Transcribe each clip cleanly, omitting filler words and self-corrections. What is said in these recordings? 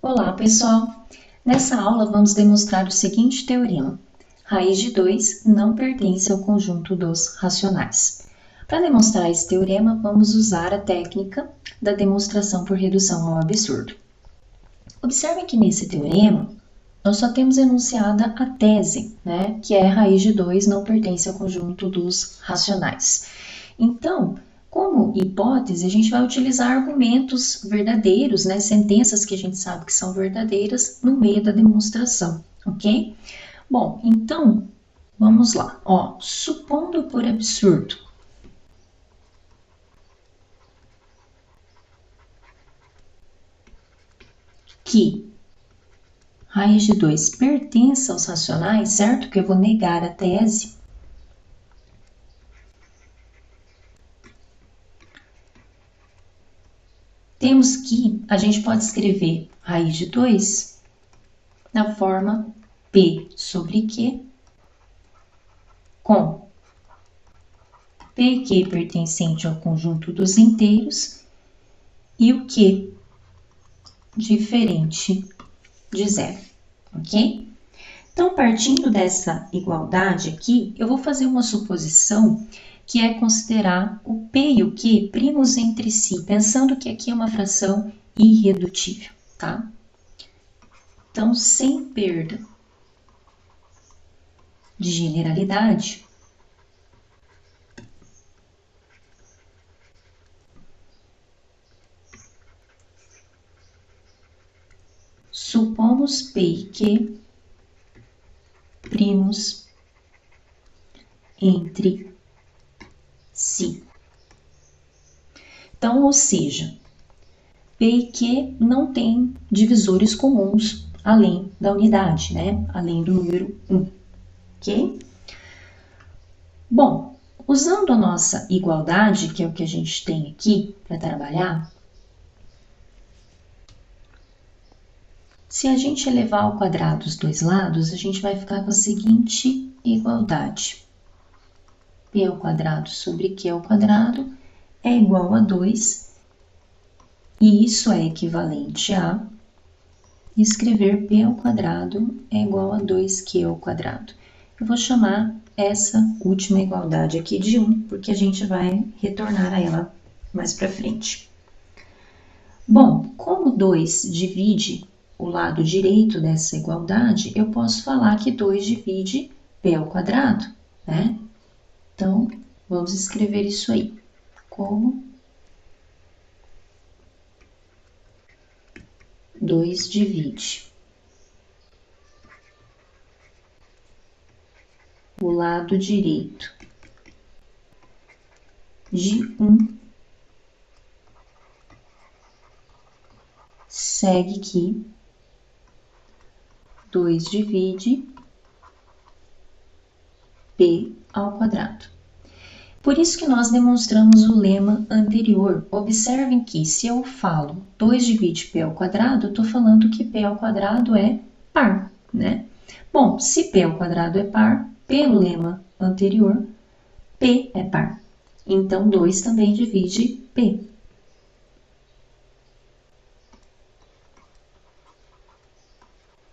Olá, pessoal! Nessa aula vamos demonstrar o seguinte teorema. Raiz de 2 não pertence ao conjunto dos racionais. Para demonstrar esse teorema, vamos usar a técnica da demonstração por redução ao absurdo. Observem que nesse teorema, nós só temos enunciada a tese, que é raiz de 2 não pertence ao conjunto dos racionais. Então, como hipótese, a gente vai utilizar argumentos verdadeiros, sentenças que a gente sabe que são verdadeiras no meio da demonstração, ok? Bom, então, vamos lá. Supondo por absurdo que raiz de 2 pertence aos racionais, certo? Que eu vou negar a tese. Temos que, a gente pode escrever raiz de 2 na forma P sobre Q com P e Q pertencente ao conjunto dos inteiros e o Q diferente de zero, ok? Então, partindo dessa igualdade aqui, eu vou fazer uma suposição que é considerar o P e o Q primos entre si, pensando que aqui é uma fração irredutível, tá? Então, sem perda de generalidade, supomos P e Q primos entre si. Então, ou seja, P e Q não tem divisores comuns além da unidade, além do número 1, ok? Bom, usando a nossa igualdade, que é o que a gente tem aqui para trabalhar, se a gente elevar ao quadrado os dois lados, a gente vai ficar com a seguinte igualdade. P ao quadrado sobre Q ao quadrado é igual a 2, e isso é equivalente a escrever P ao quadrado é igual a 2Q ao quadrado. Eu vou chamar essa última igualdade aqui de 1, porque a gente vai retornar a ela mais para frente. Bom, como 2 divide o lado direito dessa igualdade, eu posso falar que 2 divide P ao quadrado, Então, vamos escrever isso aí como 2 divide o lado direito de 1, segue que 2 divide P ao quadrado. Por isso que nós demonstramos o lema anterior. Observem que se eu falo 2 divide P ao quadrado, eu estou falando que P ao quadrado é par, Bom, se P ao quadrado é par, pelo lema anterior, P é par. Então, 2 também divide P.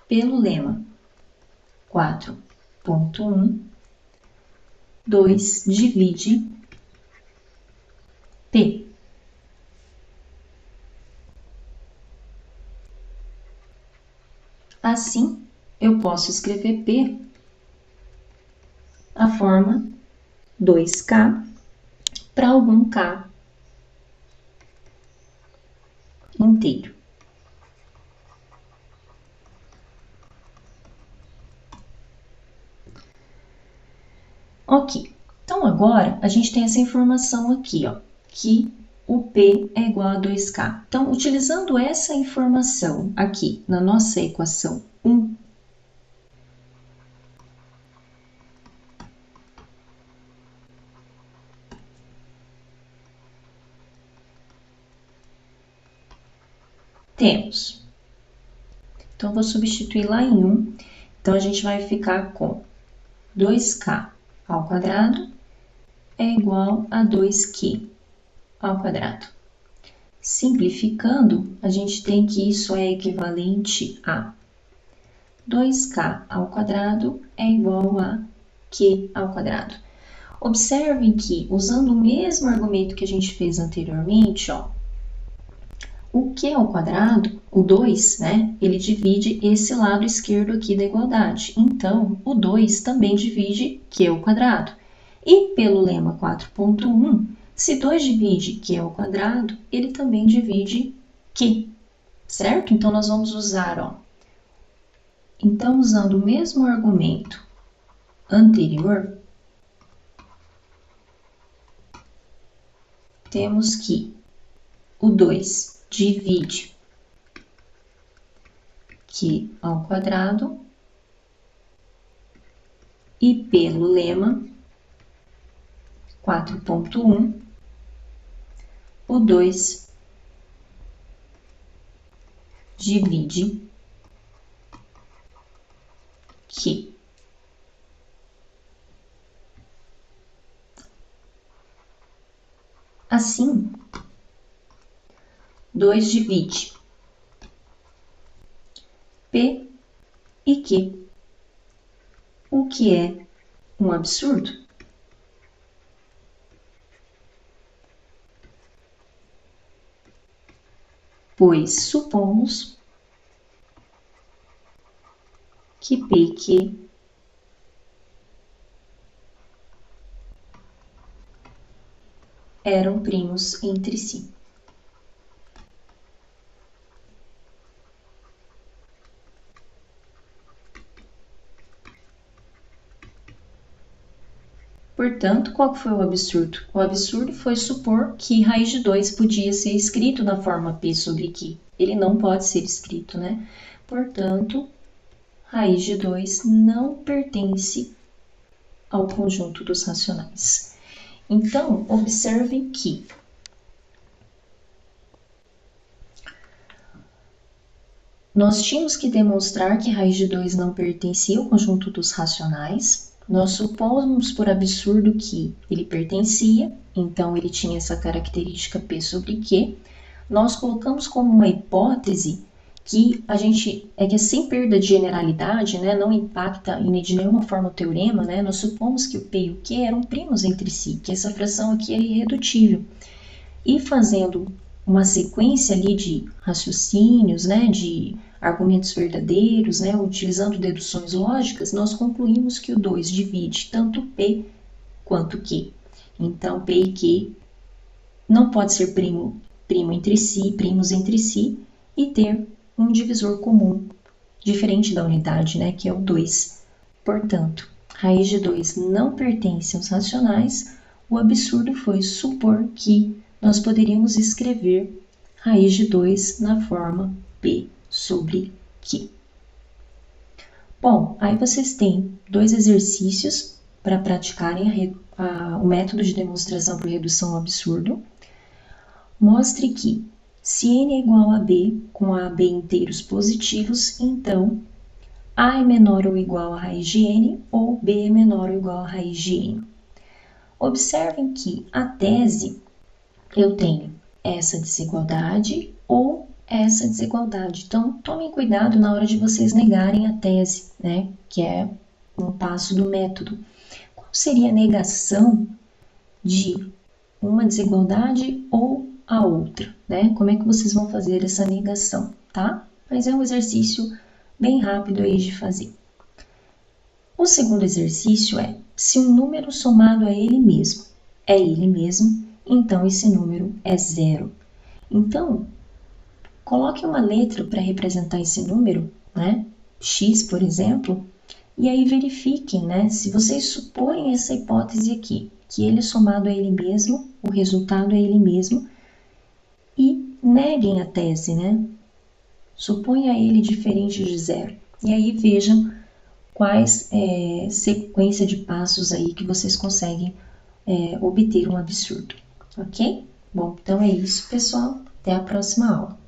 Pelo lema 4.1, 2 divide P. Assim, eu posso escrever P a forma 2K para algum K inteiro. Ok, então agora a gente tem essa informação aqui, que o P é igual a 2K. Então, utilizando essa informação aqui na nossa equação 1, temos. Então, vou substituir lá em 1. Então, a gente vai ficar com 2K ao quadrado é igual a 2Q ao quadrado. Simplificando, a gente tem que isso é equivalente a 2k ao quadrado é igual a q ao quadrado. Observem que, usando o mesmo argumento que a gente fez anteriormente, ó, o q ao quadrado, o 2, né, ele divide esse lado esquerdo aqui da igualdade. Então, o 2 também divide q ao quadrado. E pelo lema 4.1, se 2 divide q ao quadrado, ele também divide q, certo? Então, nós vamos usar, ó. Então, usando o mesmo argumento anterior, temos que o 2 divide q ao quadrado e pelo lema 4.1, o 2 divide q. Assim, 2 divide P e Q, o que é um absurdo. Pois supomos que P e Q eram primos entre si. Portanto, qual foi o absurdo? O absurdo foi supor que raiz de 2 podia ser escrito na forma P sobre Q. Ele não pode ser escrito, né? Portanto, raiz de 2 não pertence ao conjunto dos racionais. Então, observem que nós tínhamos que demonstrar que raiz de 2 não pertencia ao conjunto dos racionais. Nós supomos por absurdo que ele pertencia, então ele tinha essa característica P sobre Q. Nós colocamos como uma hipótese que é sem perda de generalidade, né, não impacta de nenhuma forma o teorema, né, nós supomos que o P e o Q eram primos entre si, que essa fração aqui é irredutível. E fazendo uma sequência ali de raciocínios, né, de argumentos verdadeiros, né, utilizando deduções lógicas, nós concluímos que o 2 divide tanto P quanto Q. Então, P e Q não pode ser primos entre si, e ter um divisor comum, diferente da unidade, né, que é o 2. Portanto, raiz de 2 não pertence aos racionais. O absurdo foi supor que nós poderíamos escrever raiz de 2 na forma P sobre Q. Bom, aí vocês têm 2 exercícios para praticarem o método de demonstração por redução ao absurdo. Mostre que, se n é igual a b com a b inteiros positivos, então a é menor ou igual a raiz de n ou b é menor ou igual a raiz de n. Observem que a tese eu tenho essa desigualdade ou essa desigualdade. Então, tomem cuidado na hora de vocês negarem a tese, né? Que é um passo do método. Qual seria a negação de uma desigualdade ou a outra, né? Como é que vocês vão fazer essa negação, tá? Mas é um exercício bem rápido aí de fazer. O segundo exercício é, se um número somado a ele mesmo é ele mesmo, então esse número é zero. Então, coloque uma letra para representar esse número, né? X, por exemplo, e aí verifiquem, né? Se vocês supõem essa hipótese aqui, que ele é somado a ele mesmo, o resultado é ele mesmo, e neguem a tese, né? Suponha ele diferente de zero. E aí vejam quais sequência de passos aí que vocês conseguem obter um absurdo, ok? Bom, então é isso, pessoal. Até a próxima aula.